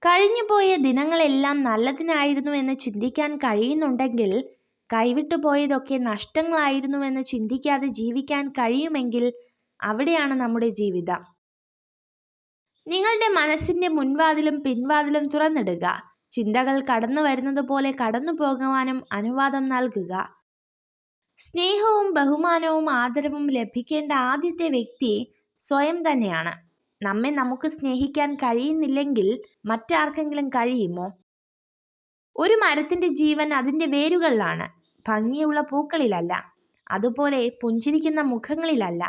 കഴിഞ്ഞുപോയ ദിനങ്ങളെല്ലാം നല്ലതിനായിരുന്നു എന്ന് ചിന്തിക്കാൻ കഴിയുന്നുണ്ടെങ്കിൽ, കൈവിട്ടുപോയതൊക്കെ നഷ്ടങ്ങളായിരുന്നുവെന്ന് ചിന്തിക്കാതെ ജീവിക്കാൻ കഴിയുമെങ്കിൽ അവിടെയാണ് നമ്മുടെ ജീവിതം. നിങ്ങളുടെ മനസ്സിന്റെ മുൻവാതിലും പിൻവാതിലും തുറന്നിടുക. ചിന്തകൾ കടന്നു വരുന്നത് പോലെ കടന്നു പോകുവാനും അനുവാദം നൽകുക. സ്നേഹവും ബഹുമാനവും ആദരവും ലഭിക്കേണ്ട ആദ്യത്തെ വ്യക്തി സ്വയം തന്നെയാണ്. നമ്മെ നമുക്ക് സ്നേഹിക്കാൻ കഴിയുന്നില്ലെങ്കിൽ മറ്റാർക്കെങ്കിലും കഴിയുമോ? ഒരു മരത്തിന്റെ ജീവൻ അതിന്റെ വേരുകളിലാണ്, ഭംഗിയുള്ള പൂക്കളിലല്ല. അതുപോലെ പുഞ്ചിരിക്കുന്ന മുഖങ്ങളിലല്ല.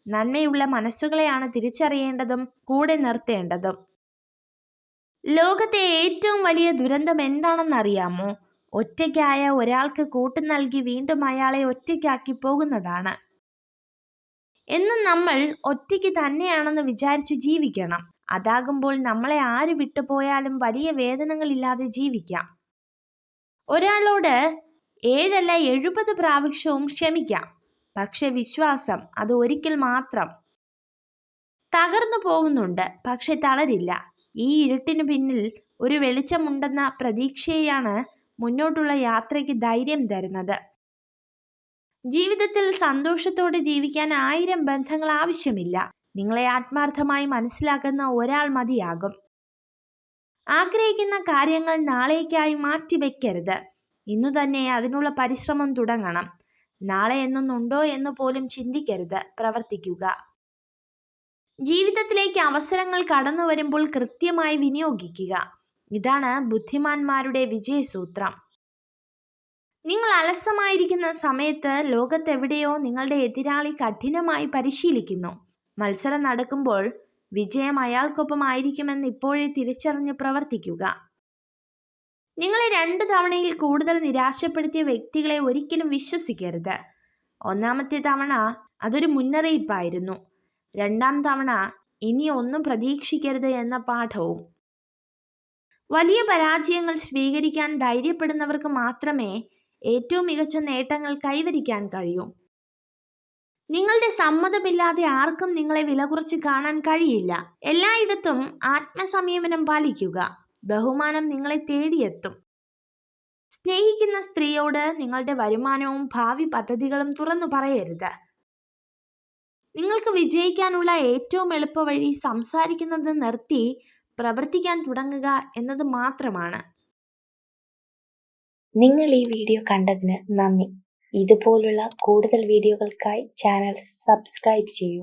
നന്മയുള്ള മനസ്സുകളെയാണ് തിരിച്ചറിയേണ്ടതും കൂടെ നിർത്തേണ്ടതും. ലോകത്തെ ഏറ്റവും വലിയ ദുരന്തം എന്താണെന്നറിയാമോ? ഒറ്റയ്ക്കായ ഒരാൾക്ക് കൂട്ടു നൽകി വീണ്ടും അയാളെ ഒറ്റയ്ക്കാക്കി പോകുന്നതാണ്. എന്നും നമ്മൾ ഒറ്റയ്ക്ക് തന്നെയാണെന്ന് വിചാരിച്ചു ജീവിക്കണം. അതാകുമ്പോൾ നമ്മളെ ആര് വിട്ടുപോയാലും വലിയ വേദനകളില്ലാതെ ജീവിക്കാം. ഒരാളോട് 7 അല്ല 70 പ്രാവശ്യവും ക്ഷമിക്കാം. പക്ഷെ വിശ്വാസം അത് ഒരിക്കൽ മാത്രം. തകർന്നു പോകുന്നുണ്ട്, പക്ഷെ തളരില്ല. ഈ ഇരുട്ടിനു പിന്നിൽ ഒരു വെളിച്ചമുണ്ടെന്ന പ്രതീക്ഷയാണ് മുന്നോട്ടുള്ള യാത്രയ്ക്ക് ധൈര്യം തരുന്നത്. ജീവിതത്തിൽ സന്തോഷത്തോടെ ജീവിക്കാൻ 1000 ബന്ധങ്ങൾ ആവശ്യമില്ല. നിങ്ങളെ ആത്മാർത്ഥമായി മനസ്സിലാക്കുന്ന ഒരാൾ മതിയാകും. ആഗ്രഹിക്കുന്ന കാര്യങ്ങൾ നാളേക്കായി മാറ്റിവെക്കരുത്. ഇന്നു തന്നെ അതിനുള്ള പരിശ്രമം തുടങ്ങണം. നാളെ എന്നൊന്നുണ്ടോ എന്ന് പോലും ചിന്തിക്കരുത്, പ്രവർത്തിക്കുക. ജീവിതത്തിലേക്ക് അവസരങ്ങൾ കടന്നു വരുമ്പോൾ കൃത്യമായി വിനിയോഗിക്കുക. ഇതാണ് ബുദ്ധിമാന്മാരുടെ വിജയസൂത്രം. നിങ്ങൾ അലസമായിരിക്കുന്ന സമയത്ത് ലോകത്തെവിടെയോ നിങ്ങളുടെ എതിരാളി കഠിനമായി പരിശീലിക്കുന്നു. മത്സരം നടക്കുമ്പോൾ വിജയം അയാൾക്കൊപ്പം ആയിരിക്കുമെന്ന് ഇപ്പോഴേ തിരിച്ചറിഞ്ഞ് പ്രവർത്തിക്കുക. നിങ്ങളെ 2 തവണയിൽ കൂടുതൽ നിരാശപ്പെടുത്തിയ വ്യക്തികളെ ഒരിക്കലും വിശ്വസിക്കരുത്. ഒന്നാമത്തെ തവണ അതൊരു മുന്നറിയിപ്പായിരുന്നു. 2ാം തവണ ഇനി ഒന്നും പ്രതീക്ഷിക്കരുത് എന്ന പാഠവും. വലിയ പരാജയങ്ങൾ സ്വീകരിക്കാൻ ധൈര്യപ്പെടുന്നവർക്ക് മാത്രമേ ഏറ്റവും മികച്ച നേട്ടങ്ങൾ കൈവരിക്കാൻ കഴിയൂ. നിങ്ങളുടെ സമ്മതമില്ലാതെ ആർക്കും നിങ്ങളെ വിലകുറച്ച് കാണാൻ കഴിയില്ല. എല്ലായിടത്തും ആത്മസംയമനം പാലിക്കുക. ബഹുമാനം നിങ്ങളെ തേടിയെത്തും. സ്നേഹിക്കുന്ന സ്ത്രീയോട് നിങ്ങളുടെ വരുമാനവും ഭാവി പദ്ധതികളും തുറന്നു പറയരുത്. നിങ്ങൾക്ക് വിജയിക്കാനുള്ള ഏറ്റവും എളുപ്പവഴി സംസാരിക്കുന്നത് നിർത്തി പ്രവർത്തിക്കാൻ തുടങ്ങുക എന്നത് മാത്രമാണ്. നിങ്ങൾ ഈ വീഡിയോ കണ്ടതിന് നന്ദി. ഇതുപോലുള്ള കൂടുതൽ വീഡിയോകൾക്കായി ചാനൽ സബ്സ്ക്രൈബ് ചെയ്യൂ.